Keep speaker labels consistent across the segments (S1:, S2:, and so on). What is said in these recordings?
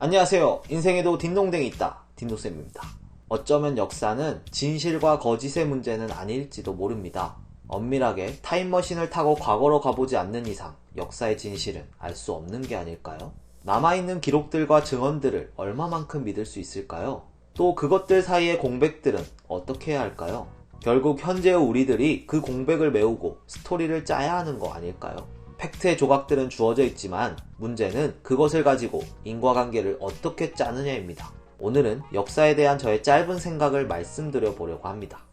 S1: 안녕하세요. 인생에도 딩동댕이 있다. 딩동쌤입니다. 어쩌면 역사는 진실과 거짓의 문제는 아닐지도 모릅니다. 엄밀하게 타임머신을 타고 과거로 가보지 않는 이상 역사의 진실은 알 수 없는 게 아닐까요? 남아있는 기록들과 증언들을 얼마만큼 믿을 수 있을까요? 또 그것들 사이의 공백들은 어떻게 해야 할까요? 결국 현재의 우리들이 그 공백을 메우고 스토리를 짜야 하는 거 아닐까요? 팩트의 조각들은 주어져 있지만 문제는 그것을 가지고 인과관계를 어떻게 짜느냐입니다. 오늘은 역사에 대한 저의 짧은 생각을 말씀드려 보려고 합니다.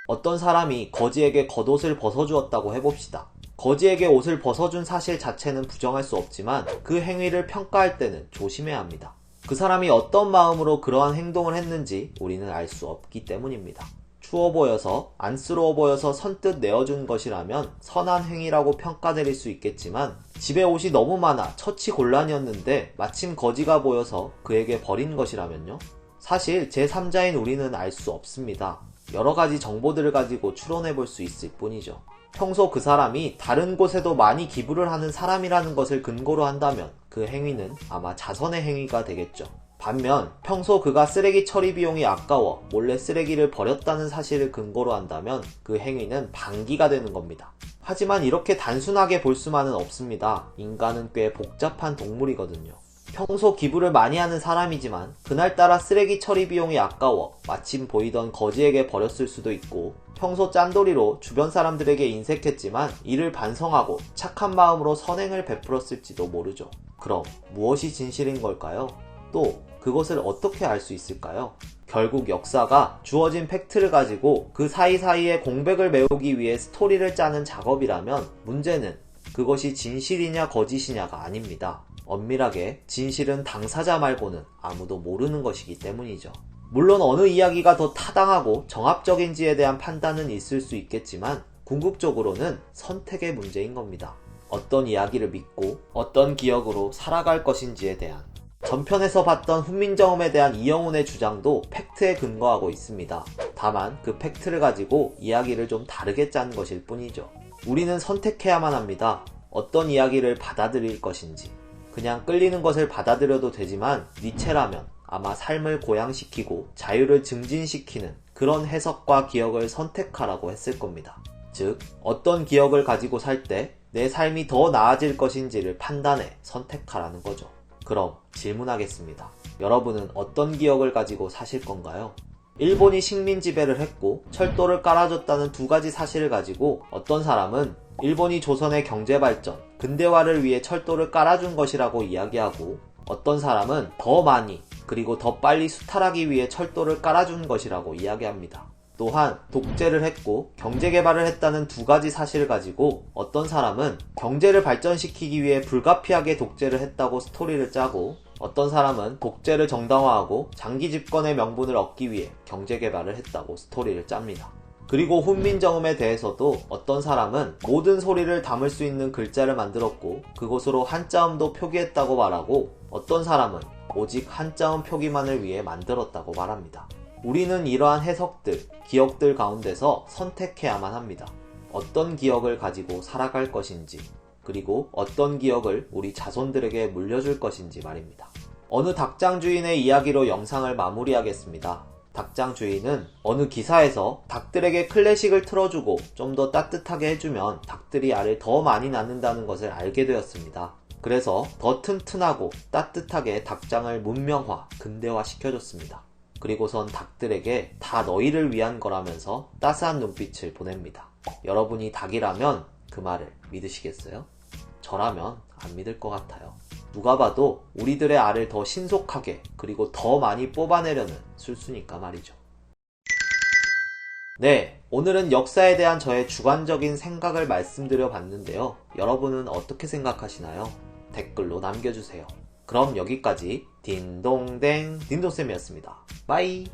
S1: 어떤 사람이 거지에게 겉옷을 벗어주었다고 해봅시다. 거지에게 옷을 벗어준 사실 자체는 부정할 수 없지만 그 행위를 평가할 때는 조심해야 합니다. 그 사람이 어떤 마음으로 그러한 행동을 했는지 우리는 알 수 없기 때문입니다. 추워 보여서 안쓰러워 보여서 선뜻 내어준 것이라면 선한 행위라고 평가드릴 수 있겠지만 집에 옷이 너무 많아 처치곤란이었는데 마침 거지가 보여서 그에게 버린 것이라면요? 사실 제3자인 우리는 알 수 없습니다. 여러가지 정보들을 가지고 추론해 볼 수 있을 뿐이죠. 평소 그 사람이 다른 곳에도 많이 기부를 하는 사람이라는 것을 근거로 한다면 그 행위는 아마 자선의 행위가 되겠죠. 반면 평소 그가 쓰레기 처리 비용이 아까워 몰래 쓰레기를 버렸다는 사실을 근거로 한다면 그 행위는 방기가 되는 겁니다. 하지만 이렇게 단순하게 볼 수만은 없습니다. 인간은 꽤 복잡한 동물이거든요. 평소 기부를 많이 하는 사람이지만 그날따라 쓰레기 처리 비용이 아까워 마침 보이던 거지에게 버렸을 수도 있고, 평소 짠돌이로 주변 사람들에게 인색했지만 이를 반성하고 착한 마음으로 선행을 베풀었을지도 모르죠. 그럼 무엇이 진실인 걸까요? 또 그것을 어떻게 알 수 있을까요? 결국 역사가 주어진 팩트를 가지고 그 사이사이의 공백을 메우기 위해 스토리를 짜는 작업이라면 문제는 그것이 진실이냐 거짓이냐가 아닙니다. 엄밀하게 진실은 당사자 말고는 아무도 모르는 것이기 때문이죠. 물론 어느 이야기가 더 타당하고 정합적인지에 대한 판단은 있을 수 있겠지만 궁극적으로는 선택의 문제인 겁니다. 어떤 이야기를 믿고 어떤 기억으로 살아갈 것인지에 대한. 전편에서 봤던 훈민정음에 대한 이영훈의 주장도 팩트에 근거하고 있습니다. 다만 그 팩트를 가지고 이야기를 좀 다르게 짠 것일 뿐이죠. 우리는 선택해야만 합니다. 어떤 이야기를 받아들일 것인지. 그냥 끌리는 것을 받아들여도 되지만 니체라면 아마 삶을 고양시키고 자유를 증진시키는 그런 해석과 기억을 선택하라고 했을 겁니다. 즉, 어떤 기억을 가지고 살 때 내 삶이 더 나아질 것인지를 판단해 선택하라는 거죠. 그럼 질문하겠습니다. 여러분은 어떤 기억을 가지고 사실 건가요? 일본이 식민 지배를 했고 철도를 깔아줬다는 두 가지 사실을 가지고 어떤 사람은 일본이 조선의 경제발전, 근대화를 위해 철도를 깔아준 것이라고 이야기하고, 어떤 사람은 더 많이 그리고 더 빨리 수탈하기 위해 철도를 깔아준 것이라고 이야기합니다. 또한 독재를 했고 경제개발을 했다는 두 가지 사실을 가지고 어떤 사람은 경제를 발전시키기 위해 불가피하게 독재를 했다고 스토리를 짜고, 어떤 사람은 독재를 정당화하고 장기 집권의 명분을 얻기 위해 경제개발을 했다고 스토리를 짭니다. 그리고 훈민정음에 대해서도 어떤 사람은 모든 소리를 담을 수 있는 글자를 만들었고 그곳으로 한자음도 표기했다고 말하고, 어떤 사람은 오직 한자음 표기만을 위해 만들었다고 말합니다. 우리는 이러한 해석들, 기억들 가운데서 선택해야만 합니다. 어떤 기억을 가지고 살아갈 것인지, 그리고 어떤 기억을 우리 자손들에게 물려줄 것인지 말입니다. 어느 닭장 주인의 이야기로 영상을 마무리하겠습니다. 닭장 주인은 어느 기사에서 닭들에게 클래식을 틀어주고 좀 더 따뜻하게 해주면 닭들이 알을 더 많이 낳는다는 것을 알게 되었습니다. 그래서 더 튼튼하고 따뜻하게 닭장을 문명화, 근대화 시켜줬습니다. 그리고선 닭들에게 다 너희를 위한 거라면서 따스한 눈빛을 보냅니다. 여러분이 닭이라면 그 말을 믿으시겠어요? 저라면 안 믿을 것 같아요. 누가 봐도 우리들의 알을 더 신속하게 그리고 더 많이 뽑아내려는 술수니까 말이죠. 네, 오늘은 역사에 대한 저의 주관적인 생각을 말씀드려 봤는데요. 여러분은 어떻게 생각하시나요? 댓글로 남겨주세요. 그럼 여기까지 딩동댕 딩동쌤이었습니다. 바이.